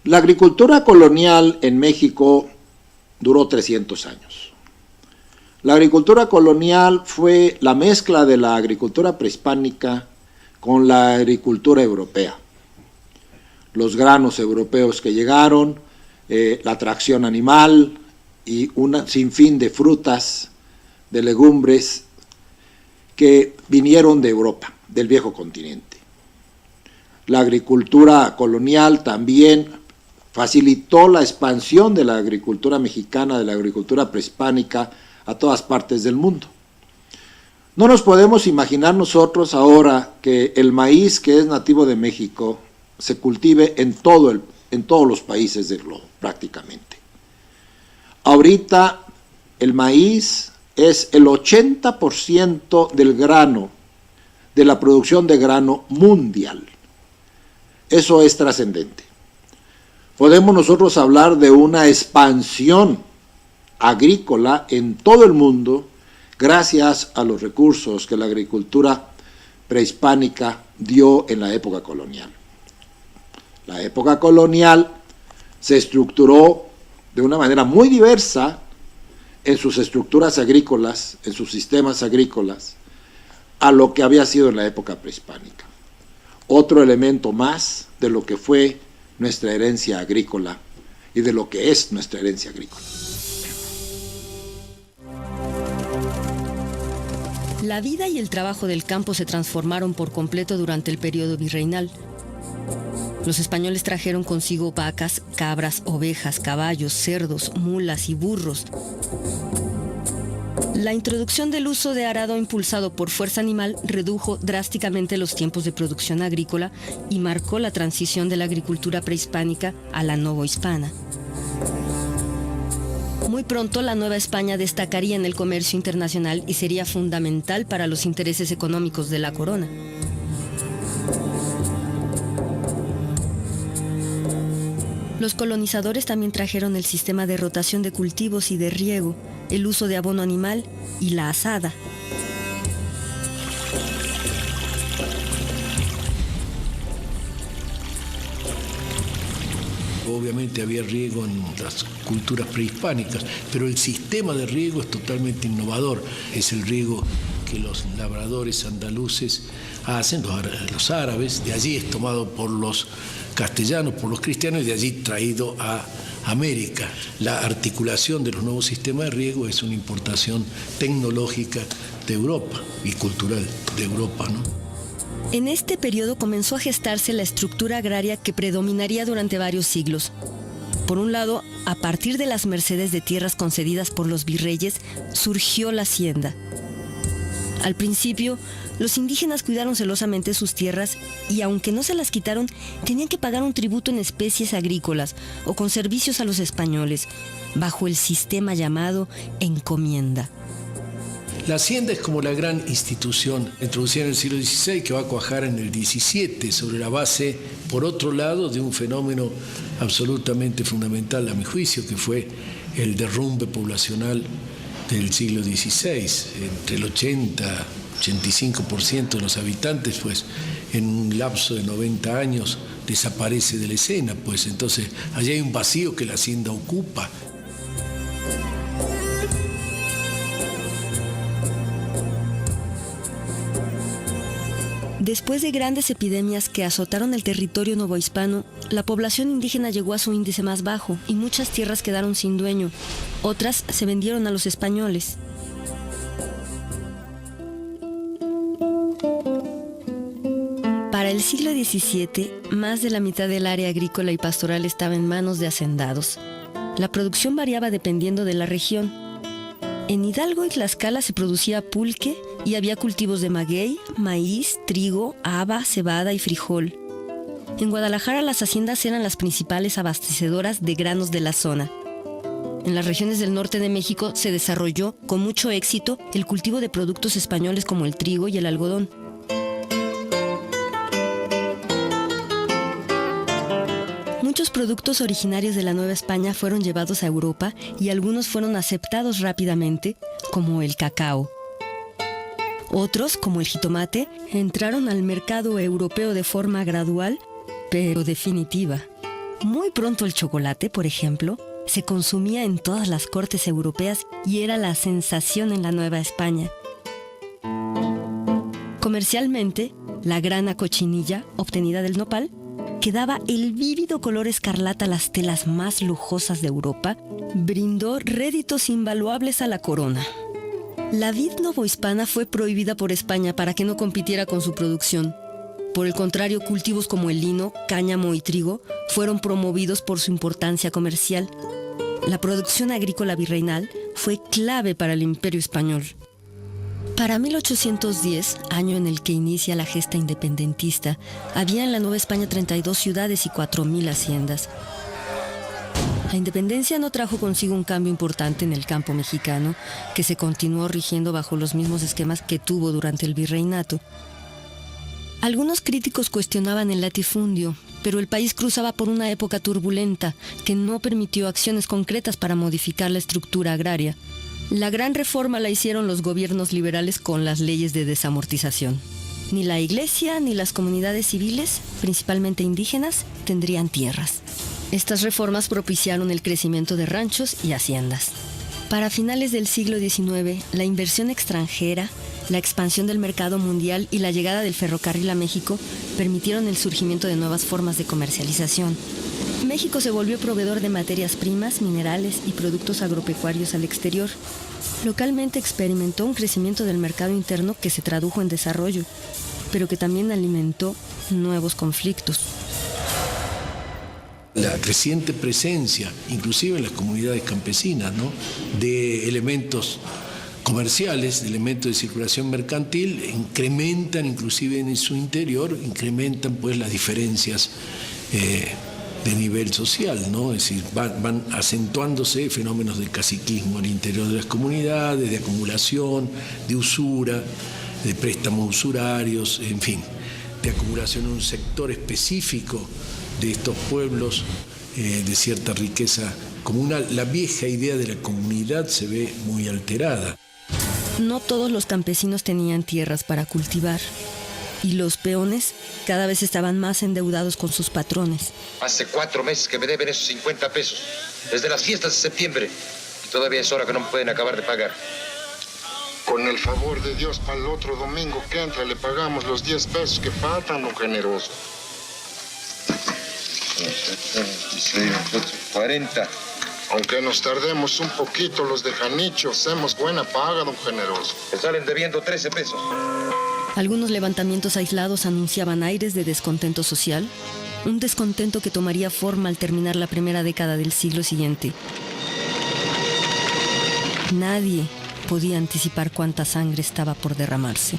La agricultura colonial en México duró 300 años. La agricultura colonial fue la mezcla de la agricultura prehispánica con la agricultura europea. Los granos europeos que llegaron, la tracción animal y un sinfín de frutas, de legumbres que vinieron de Europa, del viejo continente. La agricultura colonial también facilitó la expansión de la agricultura mexicana, de la agricultura prehispánica, a todas partes del mundo. No nos podemos imaginar nosotros ahora que el maíz que es nativo de México se cultive en todos los países del globo, prácticamente. Ahorita el maíz es el 80% del grano, de la producción de grano mundial. Eso es trascendente. Podemos nosotros hablar de una expansión agrícola en todo el mundo gracias a los recursos que la agricultura prehispánica dio en la época colonial. La época colonial se estructuró de una manera muy diversa en sus estructuras agrícolas, en sus sistemas agrícolas, a lo que había sido en la época prehispánica. Otro elemento más de lo que fue nuestra herencia agrícola y de lo que es nuestra herencia agrícola. La vida y el trabajo del campo se transformaron por completo durante el periodo virreinal. Los españoles trajeron consigo vacas, cabras, ovejas, caballos, cerdos, mulas y burros. La introducción del uso de arado impulsado por fuerza animal redujo drásticamente los tiempos de producción agrícola y marcó la transición de la agricultura prehispánica a la novohispana. Muy pronto la Nueva España destacaría en el comercio internacional y sería fundamental para los intereses económicos de la corona. Los colonizadores también trajeron el sistema de rotación de cultivos y de riego, el uso de abono animal y la azada. Obviamente había riego en las culturas prehispánicas, pero el sistema de riego es totalmente innovador. Es el riego que los labradores andaluces hacen, los árabes, de allí es tomado por los castellanos, por los cristianos, y de allí traído a América. La articulación de los nuevos sistemas de riego es una importación tecnológica de Europa y cultural de Europa, ¿no? En este periodo comenzó a gestarse la estructura agraria que predominaría durante varios siglos. Por un lado, a partir de las mercedes de tierras concedidas por los virreyes, surgió la hacienda. Al principio, los indígenas cuidaron celosamente sus tierras y, aunque no se las quitaron, tenían que pagar un tributo en especies agrícolas o con servicios a los españoles, bajo el sistema llamado encomienda. La hacienda es como la gran institución introducida en el siglo XVI que va a cuajar en el XVII sobre la base, por otro lado, de un fenómeno absolutamente fundamental a mi juicio, que fue el derrumbe poblacional del siglo XVI. Entre el 85% de los habitantes, pues en un lapso de 90 años desaparece de la escena, pues entonces allí hay un vacío que la hacienda ocupa. Después de grandes epidemias que azotaron el territorio novohispano, la población indígena llegó a su índice más bajo y muchas tierras quedaron sin dueño. Otras se vendieron a los españoles. Para el siglo XVII, más de la mitad del área agrícola y pastoral estaba en manos de hacendados. La producción variaba dependiendo de la región. En Hidalgo y Tlaxcala se producía pulque y había cultivos de maguey, maíz, trigo, haba, cebada y frijol. En Guadalajara las haciendas eran las principales abastecedoras de granos de la zona. En las regiones del norte de México se desarrolló con mucho éxito el cultivo de productos españoles como el trigo y el algodón. Muchos productos originarios de la Nueva España fueron llevados a Europa y algunos fueron aceptados rápidamente, como el cacao. Otros, como el jitomate, entraron al mercado europeo de forma gradual, pero definitiva. Muy pronto el chocolate, por ejemplo, se consumía en todas las cortes europeas y era la sensación en la Nueva España. Comercialmente, la grana cochinilla, obtenida del nopal, que daba el vívido color escarlata a las telas más lujosas de Europa, brindó réditos invaluables a la corona. La vid novohispana fue prohibida por España para que no compitiera con su producción. Por el contrario, cultivos como el lino, cáñamo y trigo fueron promovidos por su importancia comercial. La producción agrícola virreinal fue clave para el Imperio Español. Para 1810, año en el que inicia la gesta independentista, había en la Nueva España 32 ciudades y 4.000 haciendas. La independencia no trajo consigo un cambio importante en el campo mexicano, que se continuó rigiendo bajo los mismos esquemas que tuvo durante el virreinato. Algunos críticos cuestionaban el latifundio, pero el país cruzaba por una época turbulenta que no permitió acciones concretas para modificar la estructura agraria. La gran reforma la hicieron los gobiernos liberales con las leyes de desamortización. Ni la iglesia ni las comunidades civiles, principalmente indígenas, tendrían tierras. Estas reformas propiciaron el crecimiento de ranchos y haciendas. Para finales del siglo XIX, la inversión extranjera, la expansión del mercado mundial y la llegada del ferrocarril a México permitieron el surgimiento de nuevas formas de comercialización. México se volvió proveedor de materias primas, minerales y productos agropecuarios al exterior. Localmente experimentó un crecimiento del mercado interno que se tradujo en desarrollo, pero que también alimentó nuevos conflictos. La creciente presencia, inclusive en las comunidades campesinas, ¿no?, de elementos comerciales, de elementos de circulación mercantil, incrementan, inclusive en su interior, incrementan pues las diferencias de nivel social, ¿no? Es decir, van acentuándose fenómenos de caciquismo al interior de las comunidades, de acumulación, de usura, de préstamos usurarios, en fin, de acumulación en un sector específico de estos pueblos de cierta riqueza comunal. La vieja idea de la comunidad se ve muy alterada. No todos los campesinos tenían tierras para cultivar, y los peones cada vez estaban más endeudados con sus patrones. Hace 4 meses que me deben esos 50 pesos, desde las fiestas de septiembre, y todavía es hora que no me pueden acabar de pagar. Con el favor de Dios, para el otro domingo que entra le pagamos los 10 pesos que faltan, don generoso. 16, 40. Aunque nos tardemos un poquito, los de Janicho hacemos buena paga, don generoso. Me salen debiendo 13 pesos. Algunos levantamientos aislados anunciaban aires de descontento social, un descontento que tomaría forma al terminar la primera década del siglo siguiente. Nadie podía anticipar cuánta sangre estaba por derramarse.